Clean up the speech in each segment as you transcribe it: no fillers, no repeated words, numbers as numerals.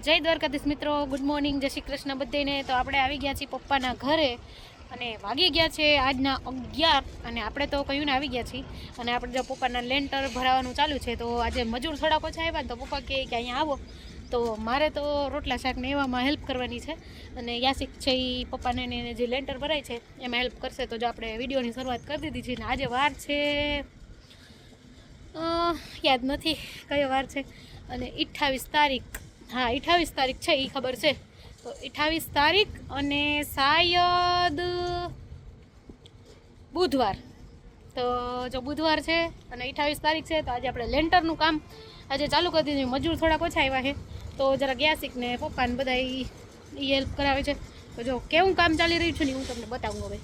જય દ્વારકાધીશ મિત્રો, good morning, જય શ્રી કૃષ્ણ બધાને। તો આપણે આવી ગયા છીએ પપ્પાના ઘરે અને વાગી ગયા છે આજના 11 અને આપણે તો કહ્યું ને આવી ગયા છીએ અને આપણે જો પપ્પાના લેન્ટર ભરાવાનું ચાલુ છે। તો આજે મજૂર થોડા ઓછા આવ્યા તો પપ્પા કહે કે અહીંયા આવો, તો મારે તો રોટલા શાકને એવામાં હેલ્પ કરવાની છે અને યાસિક છે એ પપ્પાને જે લેન્ટર ભરાય છે એમાં હેલ્પ કરશે। તો જો આપણે વિડીયોની શરૂઆત કરી દીધી છે ને આજે વાર છે યાદ નથી કયો વાર છે અને 28 તારીખ, हाँ 28 तारीख है, खबर से। तो 28 तारीख અને शायद बुधवार, तो जो बुधवार है અને 28 तारीख है तो आज આપણે લેન્ટરનું કામ આજે ચાલુ કરી દીધું। મજૂર થોડા ઓછા આવ્યા છે તો જરા યાસિક ને પપ્પા ને બધા એ હેલ્પ કરાવે છે। તો જો કેવું કામ ચાલી રહ્યું છે ને હું તમને બતાવું હવે।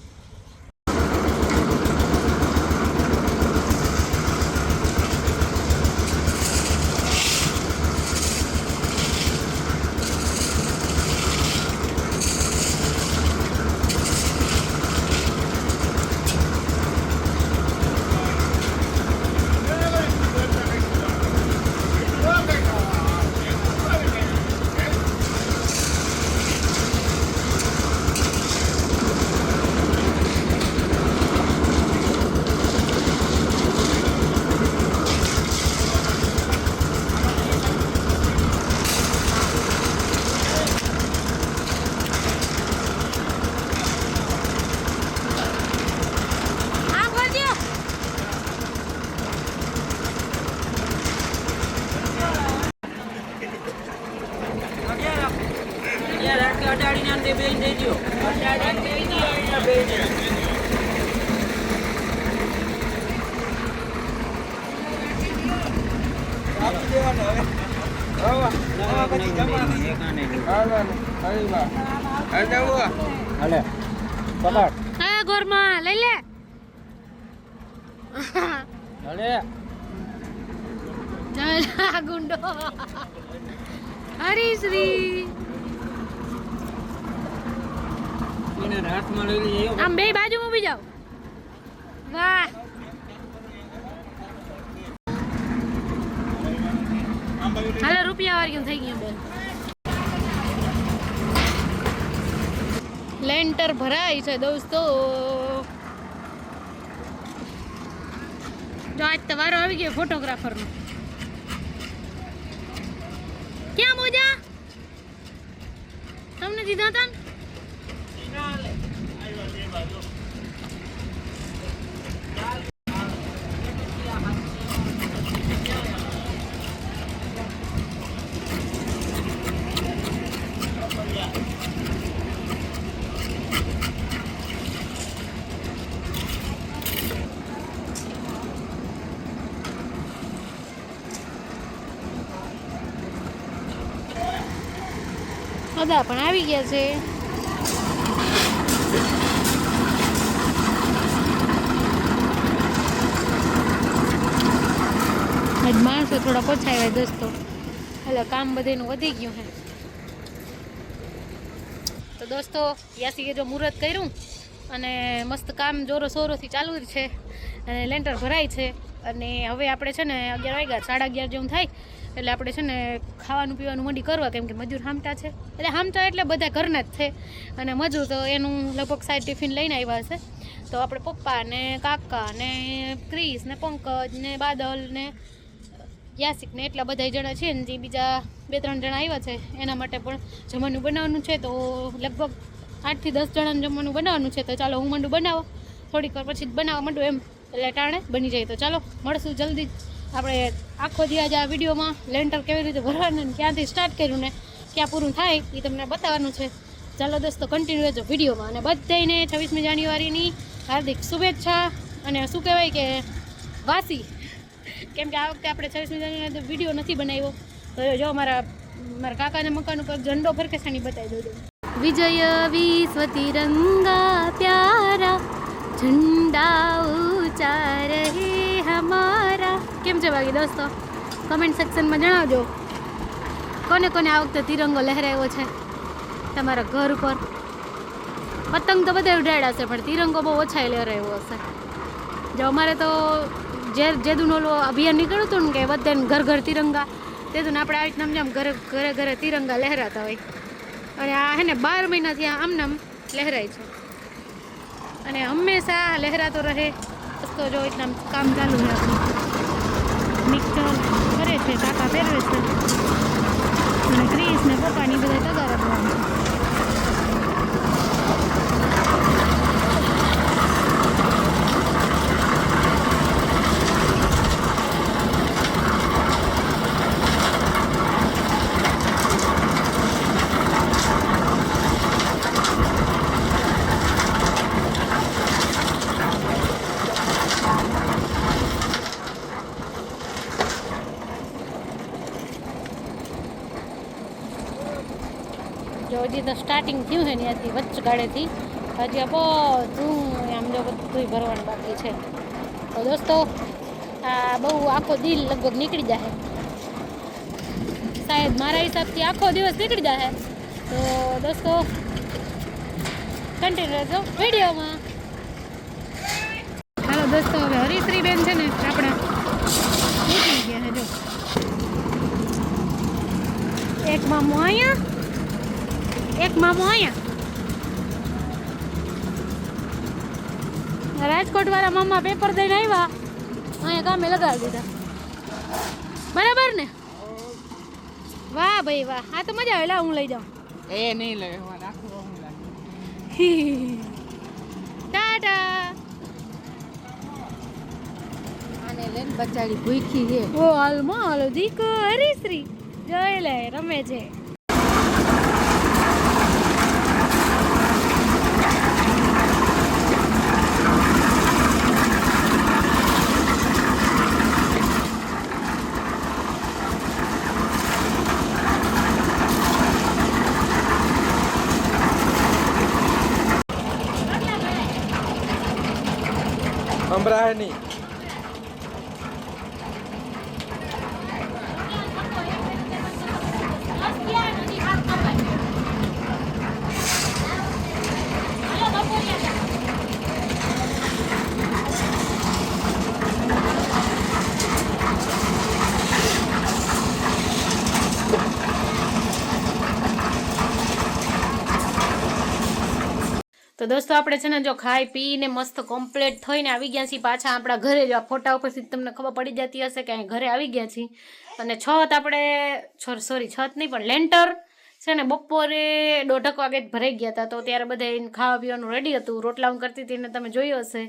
गुंडो हरी श्री आम बे बाजू में भी जाओ। वाह हालो रुपया वाली થઈ ગઈ બેન। લેન્ટર ભરાય છે દોસ્તો। જો આજ તમારો આવી ગયો ફોટોગ્રાફર નો। क्या मोजा तुमने दीदा था બધા પણ આવી ગયા છે। આજ માણસો થોડા ઓછા આવ્યા દોસ્તો, એટલે કામ બધાનું વધી ગયું છે। તો દોસ્તો યાસીએ જો મુહૂર્ત કર્યું અને મસ્ત કામ જોરો શોરોથી ચાલુ છે અને લેન્ટર ભરાય છે અને હવે આપણે છે ને 11 વાગ્યા 11:30 જેવું થાય એટલે આપણે છે ને ખાવાનું પીવાનું મંડી કરવા, કેમ કે મજૂર હામટા છે એટલે હામટા એટલે બધા ઘરના જ છે અને મજૂર તો એનું લગભગ સાઈડ ટિફિન લઈને આવ્યા હશે। તો આપણે પપ્પા ને કાકા ને ક્રિસ ને પંકજ ને બાદલ ને યાસિક ને એટલા બધા જણા છે ને જે બીજા 2-3 જણા આવ્યા છે એના માટે પણ જમવાનું બનાવવાનું છે। તો લગભગ 8 થી 10 જણાનું જમવાનું બનાવવાનું છે। તો ચાલો હું મંડું બનાવો, થોડીક વાર પછી બનાવવા માંડું એમ એટલે ટાણે બની જાય। તો ચાલો મળશું જલ્દી। આપણે આખો દિવસ આ વિડીયોમાં લેન્ટર કેવી રીતે ભરવાનું, ક્યાંથી સ્ટાર્ટ કર્યું ને ક્યાં પૂરું થાય એ તમને બતાવવાનું છે। ચાલો દોસ્તો કન્ટિન્યુ રહેજો વિડીયોમાં અને બધાને 26મી જાન્યુઆરીની હાર્દિક શુભેચ્છા। અને શું કહેવાય કે વાસી, કેમ કે આ વખતે આપણે 26મી જાન્યુઆરી વિડીયો નથી બનાવ્યો। તો જો મારા કાકાના મકાન ઉપર ઝંડો ફરકેસાની બતાવી દો। વિજય વિશ્વ તિરંગા પ્યારા ઝંડા ઊંચા રહે હમારા। કેમ છે બાકી દોસ્તો કમેન્ટ સેક્શનમાં જણાવજો કોને કોને આ વખતે તિરંગો લહેરાયો છે તમારા ઘર ઉપર। પતંગ તો બધા ઉડાડ્યા હશે પણ તિરંગો બહુ ઓછા લહેરાયો હશે। જો અમારે તો જેદુનો અભિયાન નીકળ્યું હતું ને કે બધાને ઘર ઘર તિરંગા, તે તો આપણે આવી રીતના આમ ઘરે ઘરે ઘરે તિરંગા લહેરાતા હોય અને આ હે ને 12 મહિનાથી આમને આમ લહેરાય છે અને હંમેશા લહેરાતો રહે. તો જો રીતના કામ ચાલુ છે આપણું. મિક્સર કરે છે, કાકા પહેરવે છે અને ક્રિસ ને પપ્પાની બધા તગારા કરવાનું છે. જો હજી તો સ્ટાર્ટિંગ થયું છે ને ત્યાંથી વચગાડેથી હજી આ બધું આમ જો બધું ભરવાનું બાકી છે. તો દોસ્તો આ બહુ આખો દિલ લગભગ નીકળી જશે, શાયદ મારા હિસાબથી આખો દિવસ નીકળી જશે. તો દોસ્તો કન્ટિન્યુ રહેજો વિડીયોમાં. હાલો દોસ્તો, હવે હરીશ્રી બેન છે ને આપણા નીકળી ગયા છે. જો એક મામો અહીંયા, એક મામો અહીંયા. રાજકોટ વાળા મામા પેપર દઈને આવ્યા, અહીંયા કામે લગાવી દીધા. બરાબર ને? વાહ ભાઈ વાહ, આ તો મજા આવે. લાવ હું લઈ જાઉં. એ નહીં લે ટાટા. આને લેન બચાડી ભૂખી છે. ઓ હાલમાં હાલો દીકો હરીશ્રી જોઈ લે રમે છે. અમરાહની તો દોસ્તો આપણે છે ને જો ખાઈ પીને મસ્ત કમ્પ્લીટ થઈને આવી ગયા છીએ પાછા આપણા ઘરે. જો આ ફોટા ઉપરથી તમને ખબર પડી જતી હશે કે અહીં ઘરે આવી ગયા છીએ. અને છત આપણે સોરી છત નહીં પણ લેન્ટર છે ને બપોરે 1:30 વાગે જ ભરાઈ ગયા હતા. તો ત્યારે બધા ખાવા પીવાનું રેડી હતું. રોટલા હું કરતી હતી ને તમે જોયું હશે.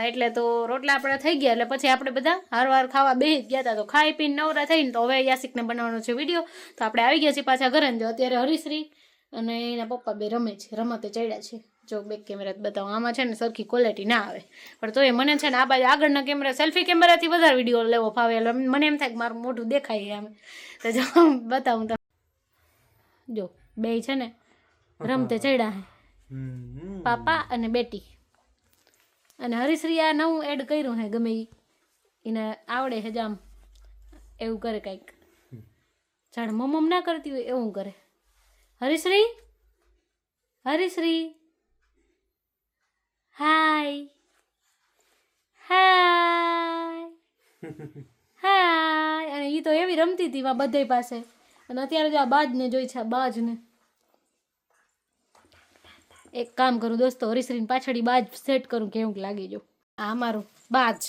એટલે તો રોટલા આપણે થઈ ગયા એટલે પછી આપણે બધા હારવાર ખાવા બેસી જ ગયા હતા. તો ખાઈ પીને નવરા થઈને તો હવે યાસિકને બનાવવાનો છે વિડીયો. તો આપણે આવી ગયા છીએ પાછા ઘરે. જો અત્યારે હરીશ્રી અને એના પપ્પા બે રમે છે, રમતે ચડ્યા છે. જો બેક કેમેરા બતાવો, આમાં છે ને સરખી ક્વોલિટી ના આવે પણ તોય મને છે ને આ બાજુ આગળના કેમેરા સેલ્ફી કેમેરાથી વધારે વિડીયો લેવો ફાવે. એટલે મને એમ થાય કે મારું મોઢું દેખાય આમ. તો જો બતાવું તમે, જો બે છે ને રમતે ચડ્યા હે, પાપા અને બેટી. અને હરીશ્રી આ નવું એડ કર્યું હે, ગમે એને આવડે છે જામ એવું કરે કંઈક. જાણે મમ્મ ના કરતી હોય એવું કરે. હરીશ્રી, હરીશ્રી હાય હાય હાય. અને એ તો એવી રમતી હતી માં બધા પાસે. અને અત્યારે જો આ બાજને જોઈ છે, આ બાજને. એક કામ કરું દોસ્તો, હરીશ્રીની પાછળ બાજ સેટ કરું કેવું લાગી. જો આ અમારું બાજ.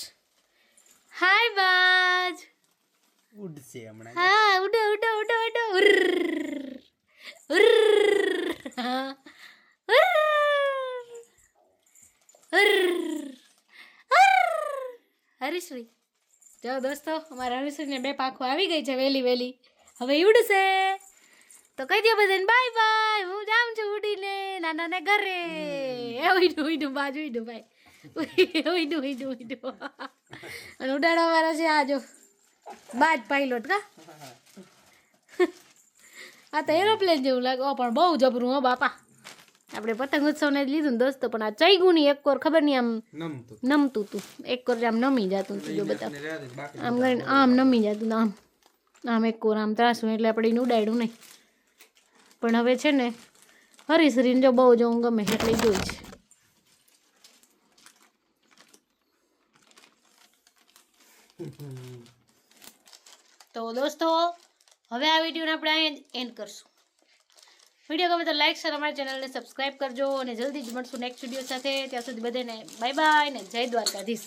હાય બાજ. ઉડશે હમણાં. હા ઉડો ઉડો ઉડો ઉડો. હરીશ્રી જો દોસ્તો, અમારા હરીશ્રીને 2 પાંખો આવી ગઈ છે વેલી વેલી. હવે ઉડશે. તો કહી દો બધાને બાય બાય. હું જાઉં છું ઉડીને નાનાને ઘરે. ઉઈડું ઉઈડું બાજ ઉઈડું ભાઈ, ઉઈડું ઉઈડું ઉઈડું. અને ઉડાડવા વાળા છે આ જો બાજ પાયલોટ કા. આ તો એરોપ્લેન જેવું લાગે પણ બહુ જબરું હો બાપા. આપણે પતંગ ઉત્સવને જ લીધું ને દોસ્તો, પણ આ ચૈગું ની એક કોર ખબર નહીં આમ નમતું હતું. એક કોર આમ નમી જતું હતું. જો બધા આમ કરીને આમ નમી જતું આમ આમ એક કોર આમ ત્રાસું એટલે આપણે એને ઉડાડ્યું નહીં. પણ હવે છે ને હરીશ્રીને જો બહુ જોવું ગમે એટલે જોઈ છે. તો દોસ્તો હવે આ વિડીયોને આપણે અહીંયા એન્ડ કરશું. વિડીયો ગમે તો લાઈક શેર અમારી ચેનલને સબસ્ક્રાઈબ કરજો અને જલ્દી જ મળશું નેક્સ્ટ વિડીયો સાથે. ત્યાં સુધી બધાને બાય બાય ને જય દ્વારકાધીશ.